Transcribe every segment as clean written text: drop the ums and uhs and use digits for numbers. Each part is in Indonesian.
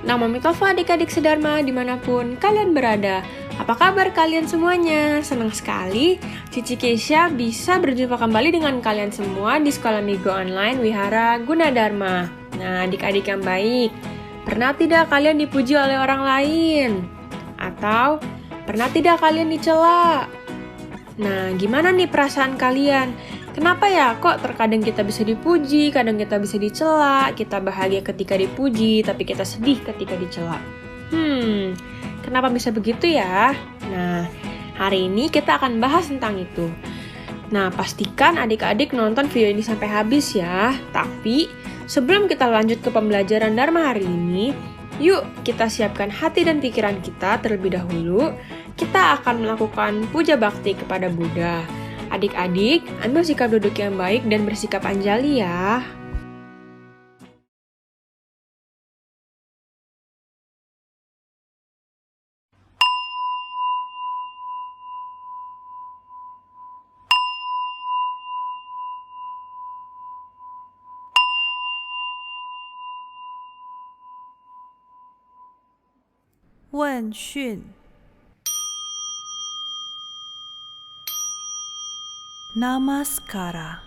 Namo Mitofa adik-adik sedharma dimanapun kalian berada. Apa kabar kalian semuanya? Senang sekali Cici Keisha bisa berjumpa kembali dengan kalian semua di Sekolah Migo Online Wihara Gunadarma. Nah, adik-adik yang baik, pernah tidak kalian dipuji oleh orang lain? Atau pernah tidak kalian dicela? Nah, gimana nih perasaan kalian? Kenapa ya kok terkadang kita bisa dipuji, kadang kita bisa dicela, kita bahagia ketika dipuji, tapi kita sedih ketika dicela? Kenapa bisa begitu ya? Nah, hari ini kita akan bahas tentang itu. Nah, pastikan adik-adik nonton video ini sampai habis ya. Tapi, sebelum kita lanjut ke pembelajaran Dharma hari ini, yuk kita siapkan hati dan pikiran kita terlebih dahulu. Kita akan melakukan puja bakti kepada Buddha. Adik-adik, ambil sikap duduk yang baik dan bersikap anjali ya. Wen Xun Namaskara.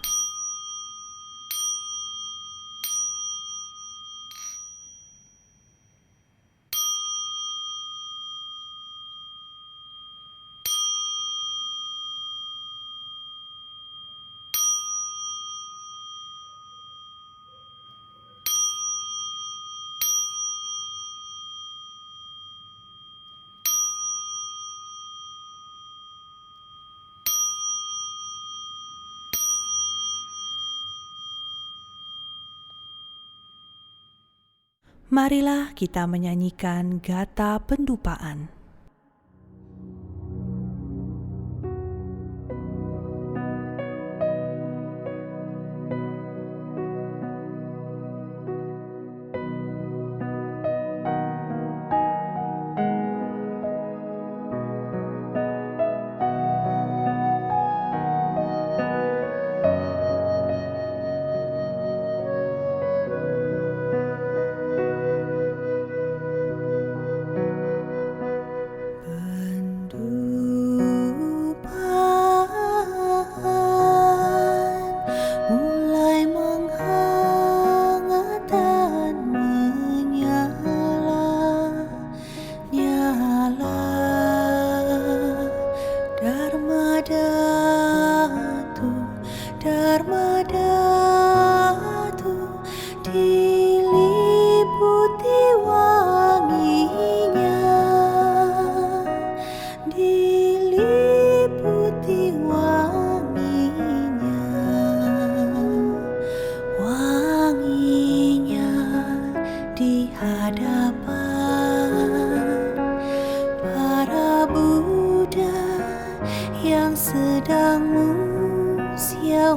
Marilah kita menyanyikan Gata Pendupaan. Mulai menghangat dan menyala, nyala. Dharma Datu, Dharma Datu, diliputi wanginya, diliputi wanginya, wanginya di hadapan para Buddha yang sedang musyawarah.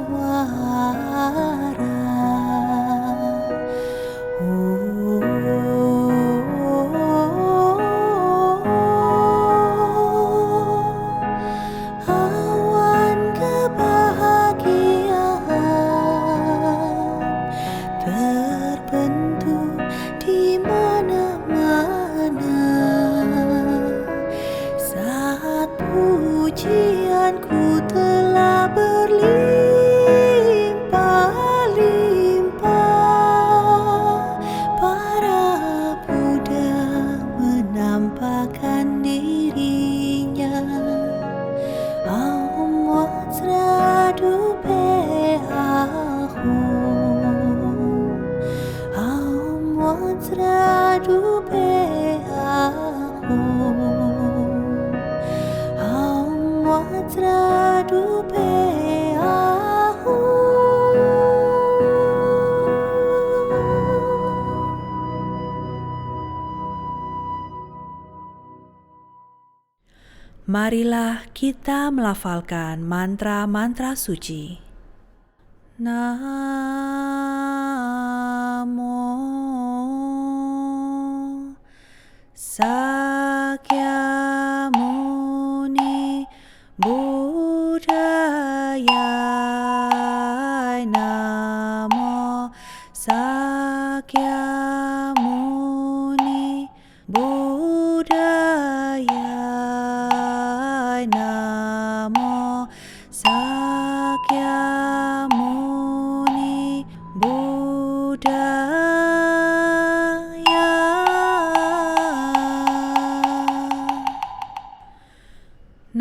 Awan kebahagiaan terbentuk di mana-mana saat pujianku telah berlimpah-limpah. Para Buddha menampakkan dirinya. Om Wajradupe Ahum, Om Wajradupe Ahum, Om Wajradupe Ahum. Marilah kita melafalkan mantra-mantra suci. Namo Sakyamuni Buddhaya. Namo Sakyamuni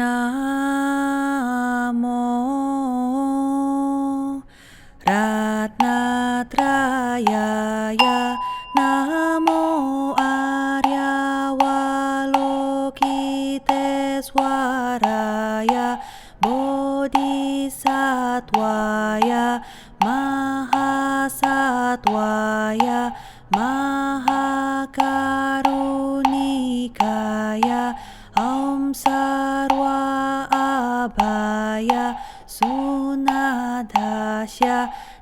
Namo Ratnatrayaya Namo Arya Walokiteswaraya Bodhisattvaya Mahasattvaya Mahakarunikaya Om Sarva Abhaya Sunadasya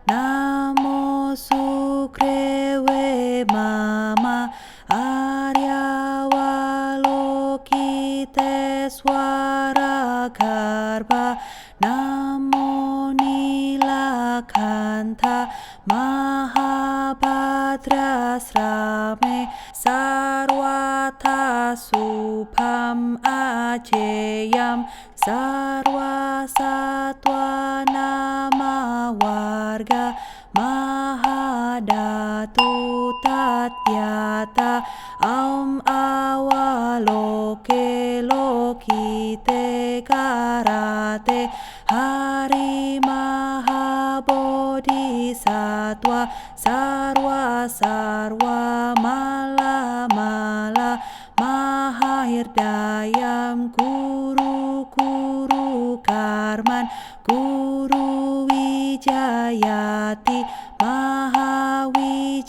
Namo Sukrewe Mama Arya Walokiteswara Garbha Namo Nilakanta Mahabhadrasrame Sarvata Subham Ajeyam Sarva Sattva Nama Warga Mahadatu Tatyata Om Awaloke Lokite Karate Hari Mahabodhisattva Sarva Sarva Mala Mala Mahahirdayam Guru Guru Karman Guru Wijayati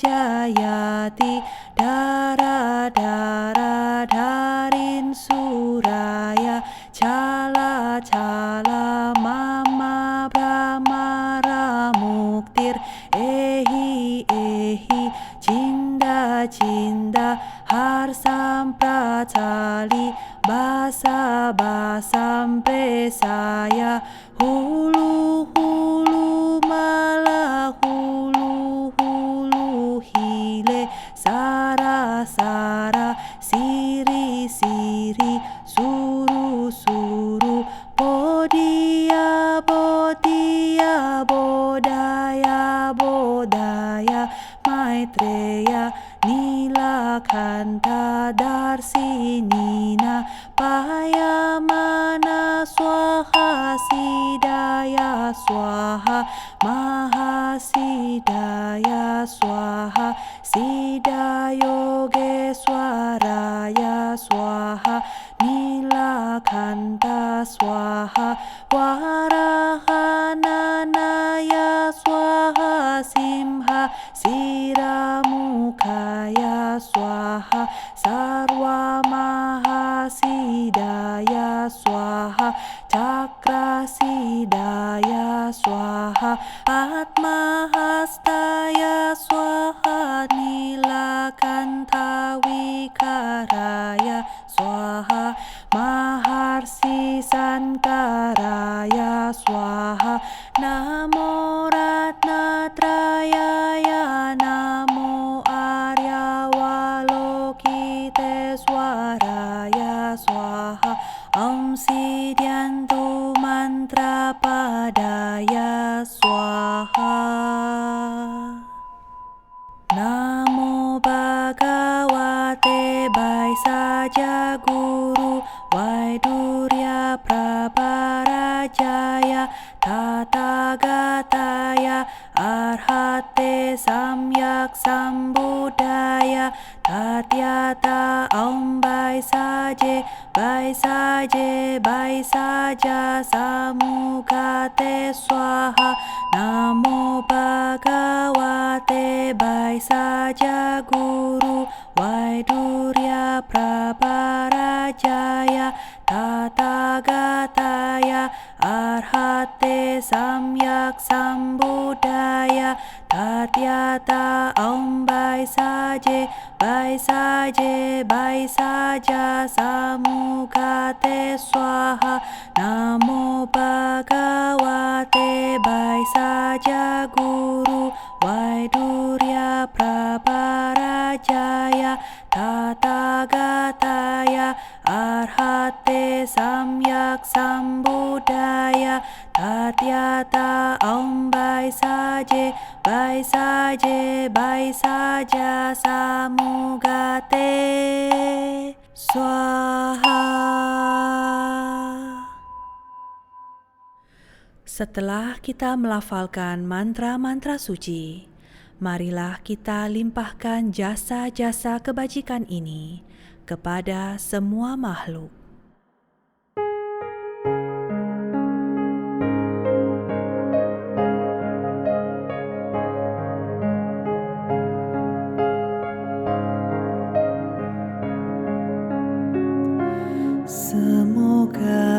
Mahawijayati Dara Dara Darin Suraya Chala Chala Mama Brahmara Muktir Ehi Ehi Cinda Cinda Harsam Pracali Basa Basam Presaya Hulu Hulu Mala Hulu Hulu Hile Sara Sara Siri Siri Suru Suru Bodhiya Bodhiya Bodaya Bodaya Maitreya Nilakanta Darsinina Payamana Swaha Sidaya Swaha Mahasidaya Swaha Sidayogeswaraya Swaha Nilakanta Swaha Warahananaya Swaha Simha Siramukaya Swaha Sarva Mahasidaya Swaha Cakrasidaya Swaha Atmahastaya Swaha Nilakanta Wikaraya Swaha Maharsi Sankaraya Swaha Namo Ratnatrayaya Namo Arya Walokiteswaraya Swaha Om Sidyantu Mantra Padaya Swaha Namo Bhagavate Baisaja Guru Vaidurya Praparajaya Tathagataya Arhate Samyak Sambuddhaya Tatyata Om Baisaje Baisaje Baisaja Samugate Swaha Namo Bhagavate Baisaja Guru Vaidurya Praparajaya Tathagataya Arhate Samyak Sambuddhaya Tatyata Om Baisaje Baisaje Baisaja Samugate Swaha Namo Bhagavate Baisaja Guru Vaidurya Praparajaya Tathagataya Arhate Samyak Sambuddhaya Tatyata Om Baisaje Baisaje Baisaja Samugate Swaha Setelah kita melafalkan mantra-mantra suci, marilah kita limpahkan jasa-jasa kebajikan ini kepada semua makhluk. Semoga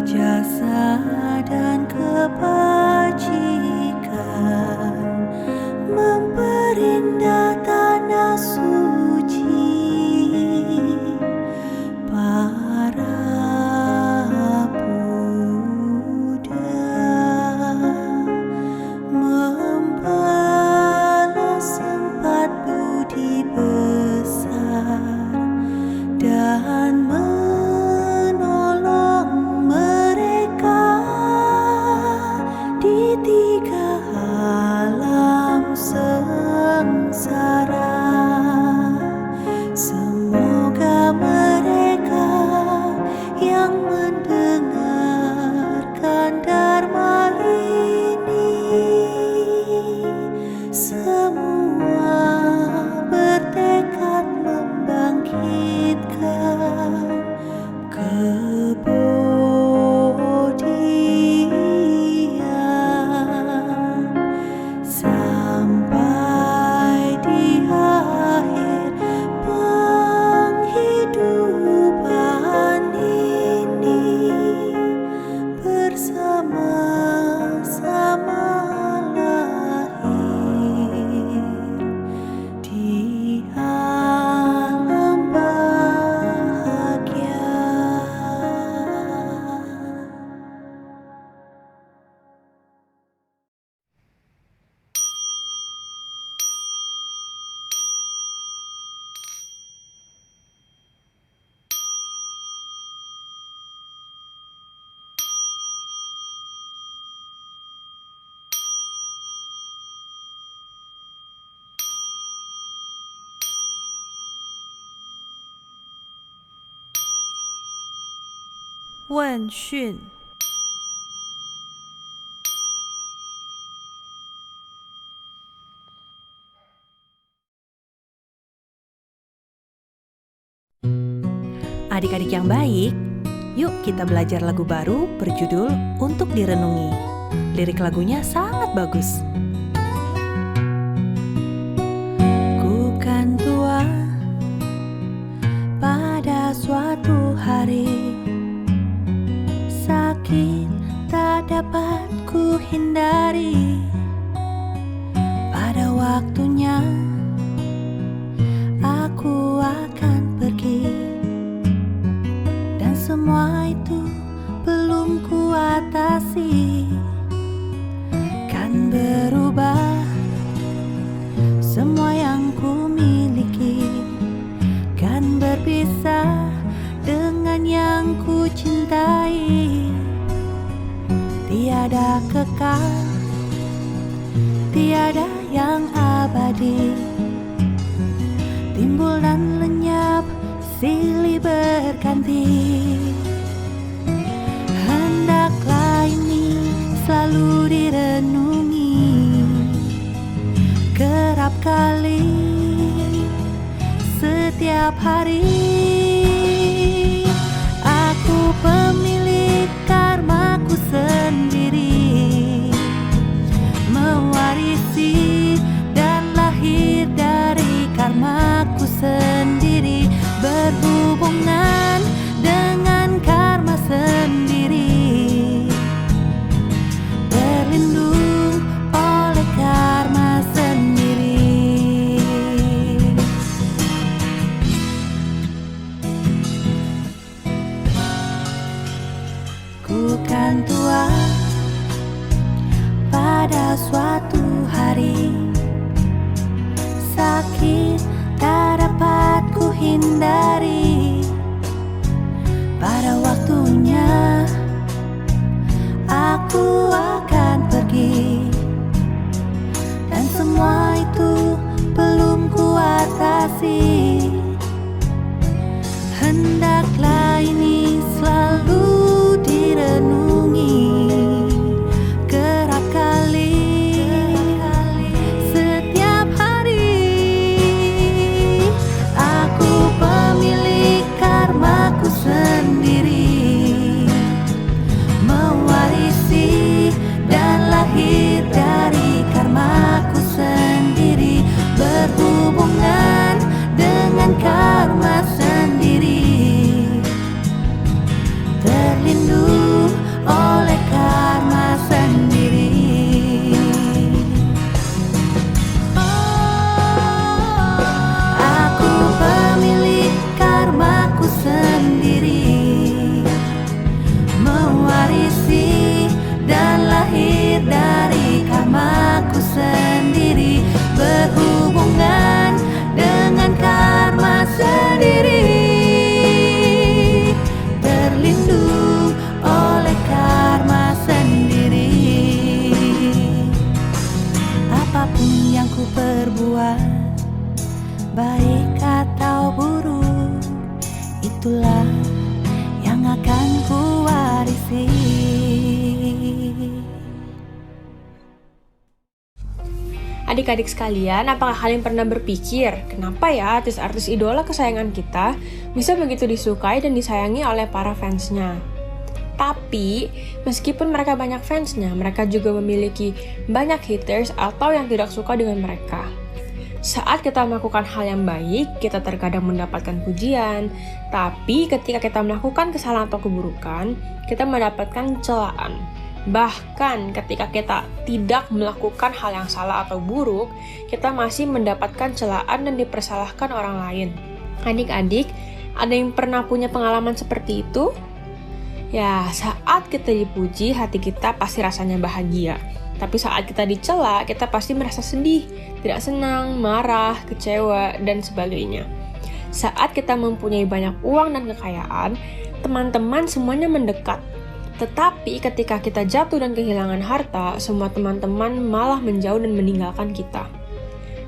jasa dan kebajikan memperindah tanah suci para Buddha, membalas empat budi besar dan menolong mereka di tiga alam sengsara. Semoga mereka yang mendengarkan Dharma ini semua bertekad membangkitkan kebodian sampai di akhir penghidupan ini bersama-sama lahir di alam bahagia. Wen Xun. Adik-adik yang baik, yuk kita belajar lagu baru berjudul Untuk Direnungi. Lirik lagunya sangat bagus. Ku kan tua pada suatu hari, sakit tak dapat ku hindari. Pada waktunya aku akan pergi, dan semua itu belum ku atasi. Kan berubah semua yang ku miliki, kan berpisah dengan yang ku cintai. Tiada kekal, tiada yang abadi, timbul dan lenyap silih berganti. Hendaklah ini selalu direnungi kerap kali setiap hari. Aku pemilik karmaku sendiri, mewarisi dan lahir dari karmaku sendiri, berhubungan dengan karma sendiri, berlindung oleh karma sendiri. Ku kan tua pada suatu hari, sakit tak dapat ku hindari. Pada waktunya aku akan pergi, dan semua itu belum ku atasi. Hendaklah ini selalu direnungi Adik-adik sekalian, apakah kalian pernah berpikir, kenapa ya artis-artis idola kesayangan kita bisa begitu disukai dan disayangi oleh para fansnya? Tapi, meskipun mereka banyak fansnya, mereka juga memiliki banyak haters atau yang tidak suka dengan mereka. Saat kita melakukan hal yang baik, kita terkadang mendapatkan pujian, tapi ketika kita melakukan kesalahan atau keburukan, kita mendapatkan celaan. Bahkan ketika kita tidak melakukan hal yang salah atau buruk, kita masih mendapatkan celaan dan dipersalahkan orang lain. Adik-adik, ada yang pernah punya pengalaman seperti itu? Ya, saat kita dipuji, hati kita pasti rasanya bahagia. Tapi saat kita dicela, kita pasti merasa sedih, tidak senang, marah, kecewa, dan sebagainya. Saat kita mempunyai banyak uang dan kekayaan, teman-teman semuanya mendekat. Tetapi ketika kita jatuh dan kehilangan harta, semua teman-teman malah menjauh dan meninggalkan kita.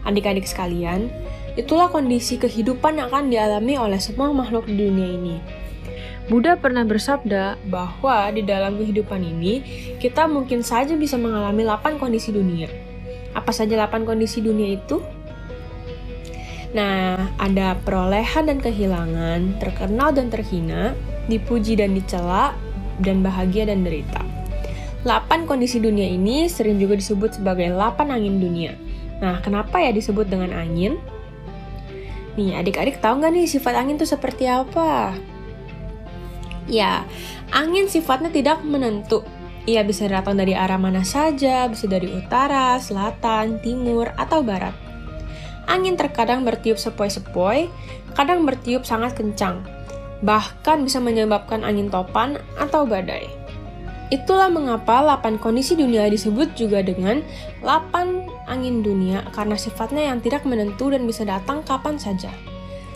Adik-adik sekalian, itulah kondisi kehidupan yang akan dialami oleh semua makhluk di dunia ini. Buddha pernah bersabda bahwa di dalam kehidupan ini, kita mungkin saja bisa mengalami 8 kondisi dunia. Apa saja 8 kondisi dunia itu? Nah, ada perolehan dan kehilangan, terkenal dan terhina, dipuji dan dicela, dan bahagia dan derita. 8 kondisi dunia ini sering juga disebut sebagai 8 angin dunia. Nah, kenapa ya disebut dengan angin? Nih, adik-adik tahu nggak nih sifat angin itu seperti apa? Ya, angin sifatnya tidak menentu. Ia bisa datang dari arah mana saja, bisa dari utara, selatan, timur, atau barat. Angin terkadang bertiup sepoi-sepoi, kadang bertiup sangat kencang. Bahkan bisa menyebabkan angin topan atau badai. Itulah mengapa 8 kondisi dunia disebut juga dengan 8 angin dunia karena sifatnya yang tidak menentu dan bisa datang kapan saja.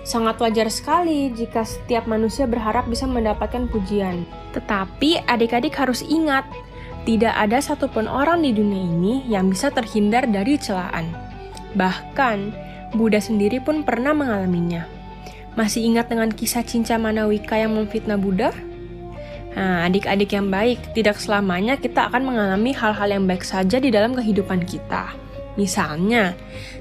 Sangat wajar sekali jika setiap manusia berharap bisa mendapatkan pujian. Tetapi adik-adik harus ingat, tidak ada satupun orang di dunia ini yang bisa terhindar dari celaan. Bahkan, Buddha sendiri pun pernah mengalaminya. Masih ingat dengan kisah Cinca Manawika yang memfitnah Buddha? Nah, adik-adik yang baik, tidak selamanya kita akan mengalami hal-hal yang baik saja di dalam kehidupan kita. Misalnya,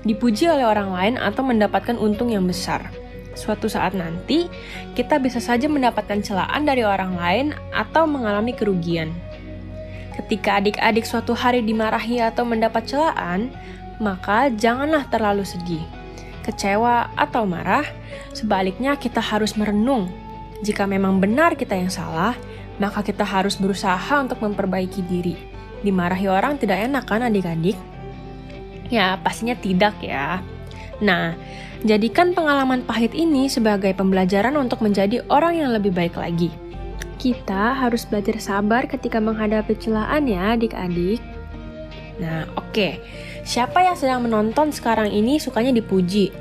dipuji oleh orang lain atau mendapatkan untung yang besar. Suatu saat nanti, kita bisa saja mendapatkan celaan dari orang lain atau mengalami kerugian. Ketika adik-adik suatu hari dimarahi atau mendapat celaan, maka janganlah terlalu sedih, kecewa, atau marah. Sebaliknya, kita harus merenung. Jika memang benar kita yang salah, maka kita harus berusaha untuk memperbaiki diri. Dimarahi orang tidak enak kan adik-adik? Ya, pastinya tidak ya. Nah, jadikan pengalaman pahit ini sebagai pembelajaran untuk menjadi orang yang lebih baik lagi. Kita harus belajar sabar ketika menghadapi celaan ya adik-adik. Nah, oke. Siapa yang sedang menonton sekarang ini sukanya dipuji?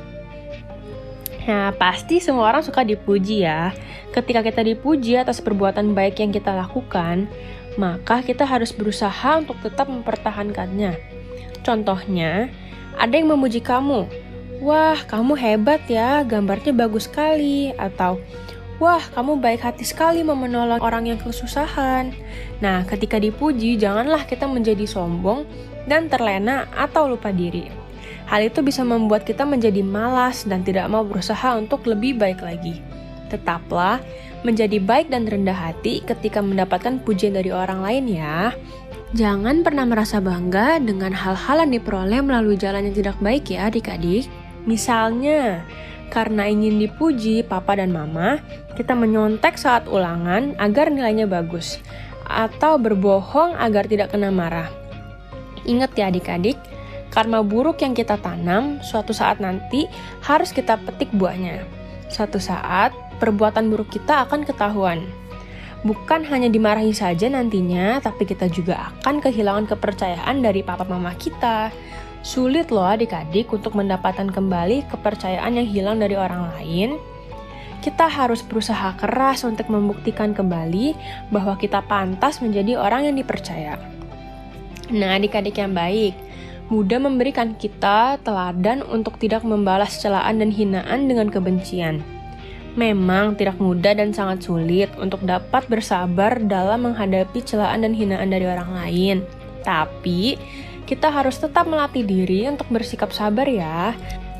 Nah, pasti semua orang suka dipuji ya. Ketika kita dipuji atas perbuatan baik yang kita lakukan, maka kita harus berusaha untuk tetap mempertahankannya. Contohnya, ada yang memuji kamu. Wah, kamu hebat ya, gambarnya bagus sekali. Atau, wah, kamu baik hati sekali mau menolong orang yang kesusahan. Nah, ketika dipuji, janganlah kita menjadi sombong dan terlena atau lupa diri. Hal itu bisa membuat kita menjadi malas dan tidak mau berusaha untuk lebih baik lagi. Tetaplah menjadi baik dan rendah hati ketika mendapatkan pujian dari orang lain ya. Jangan pernah merasa bangga dengan hal-hal yang diperoleh melalui jalan yang tidak baik ya adik-adik. Misalnya, karena ingin dipuji papa dan mama, kita menyontek saat ulangan agar nilainya bagus, atau berbohong agar tidak kena marah. Ingat ya adik-adik, karma buruk yang kita tanam, suatu saat nanti harus kita petik buahnya. Suatu saat, perbuatan buruk kita akan ketahuan. Bukan hanya dimarahi saja nantinya, tapi kita juga akan kehilangan kepercayaan dari papa mama kita. Sulit loh adik-adik untuk mendapatkan kembali kepercayaan yang hilang dari orang lain. Kita harus berusaha keras untuk membuktikan kembali bahwa kita pantas menjadi orang yang dipercaya. Nah, adik-adik yang baik, Buddha memberikan kita teladan untuk tidak membalas celaan dan hinaan dengan kebencian. Memang tidak mudah dan sangat sulit untuk dapat bersabar dalam menghadapi celaan dan hinaan dari orang lain. Tapi, kita harus tetap melatih diri untuk bersikap sabar ya.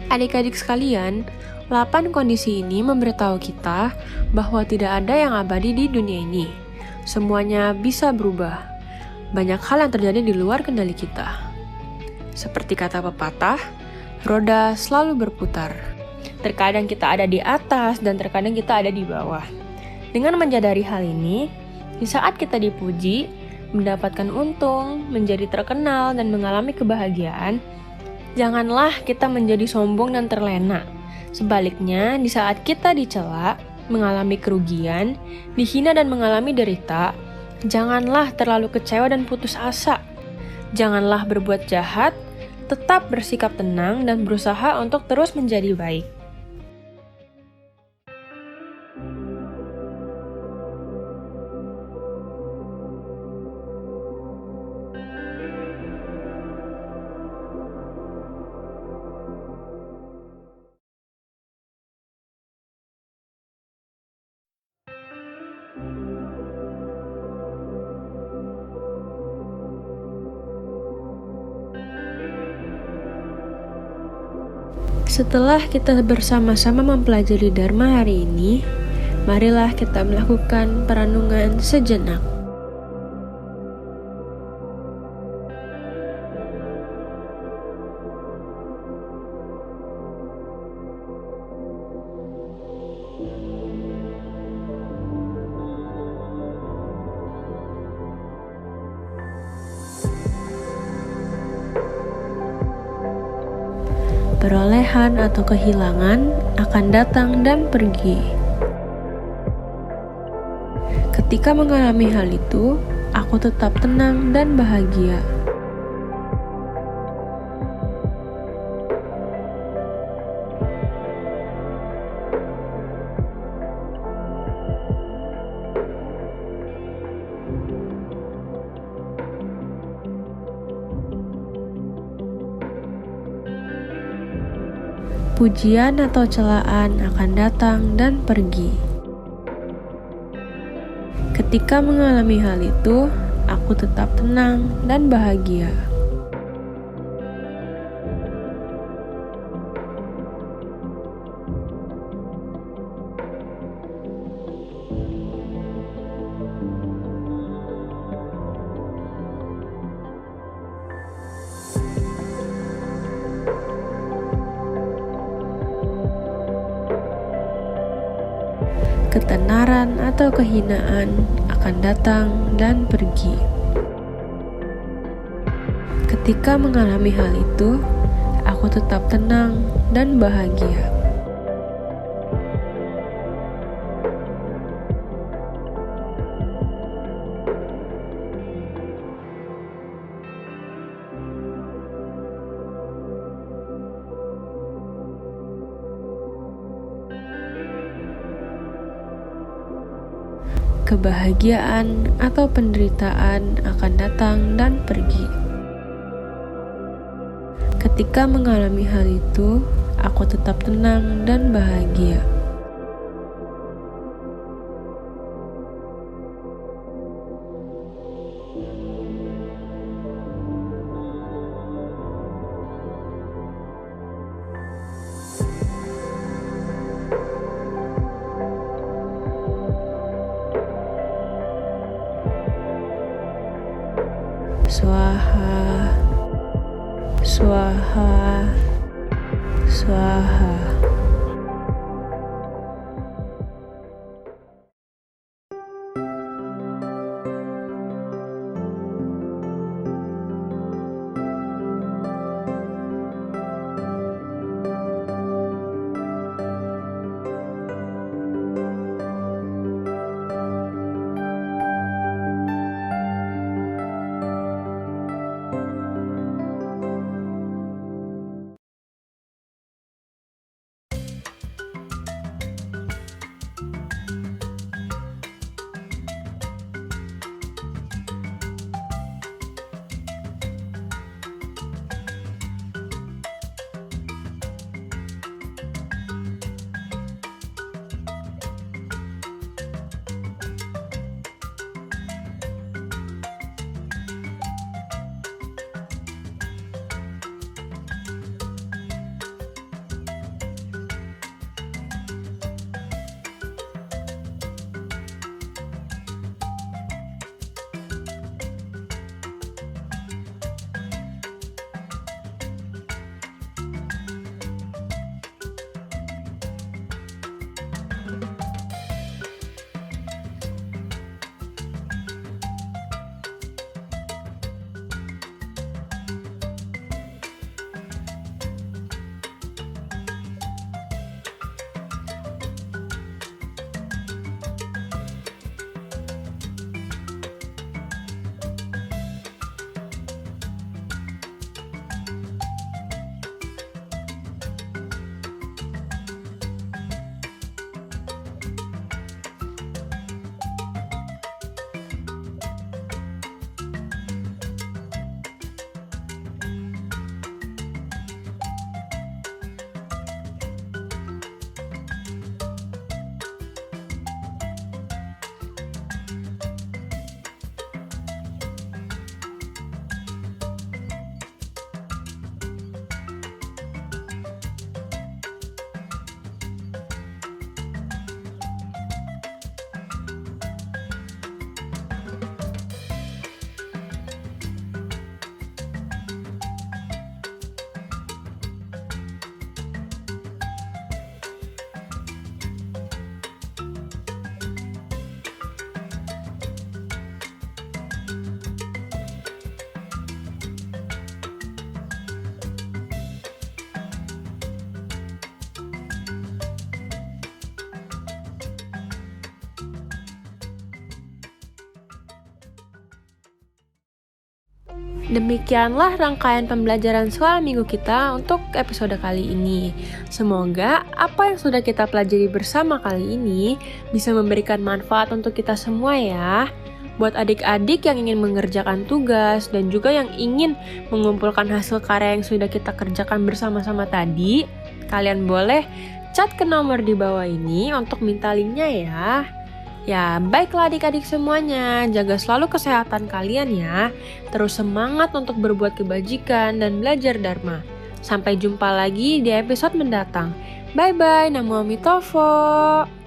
Adik-adik sekalian, 8 kondisi ini memberitahu kita bahwa tidak ada yang abadi di dunia ini. Semuanya bisa berubah. Banyak hal yang terjadi di luar kendali kita. Seperti kata pepatah, roda selalu berputar. Terkadang kita ada di atas dan terkadang kita ada di bawah. Dengan menyadari hal ini, di saat kita dipuji, mendapatkan untung, menjadi terkenal, dan mengalami kebahagiaan, janganlah kita menjadi sombong dan terlena. Sebaliknya, di saat kita dicela, mengalami kerugian, dihina dan mengalami derita, janganlah terlalu kecewa dan putus asa. Janganlah berbuat jahat, tetap bersikap tenang dan berusaha untuk terus menjadi baik. Setelah kita bersama-sama mempelajari Dharma hari ini, marilah kita melakukan perenungan sejenak. Perolehan atau kehilangan akan datang dan pergi. Ketika mengalami hal itu, aku tetap tenang dan bahagia. Pujian atau celaan akan datang dan pergi. Ketika mengalami hal itu, aku tetap tenang dan bahagia. Ketenaran atau kehinaan akan datang dan pergi. Ketika mengalami hal itu, aku tetap tenang dan bahagia. Kebahagiaan atau penderitaan akan datang dan pergi. Ketika mengalami hal itu, aku tetap tenang dan bahagia. Swaha, swaha, swaha. Demikianlah rangkaian pembelajaran sekolah minggu kita untuk episode kali ini. Semoga apa yang sudah kita pelajari bersama kali ini bisa memberikan manfaat untuk kita semua ya. Buat adik-adik yang ingin mengerjakan tugas dan juga yang ingin mengumpulkan hasil karya yang sudah kita kerjakan bersama-sama tadi, kalian boleh chat ke nomor di bawah ini untuk minta linknya ya. Ya, baiklah adik-adik semuanya, jaga selalu kesehatan kalian ya. Terus semangat untuk berbuat kebajikan dan belajar Dharma. Sampai jumpa lagi di episode mendatang. Bye-bye, Namo Amitovo.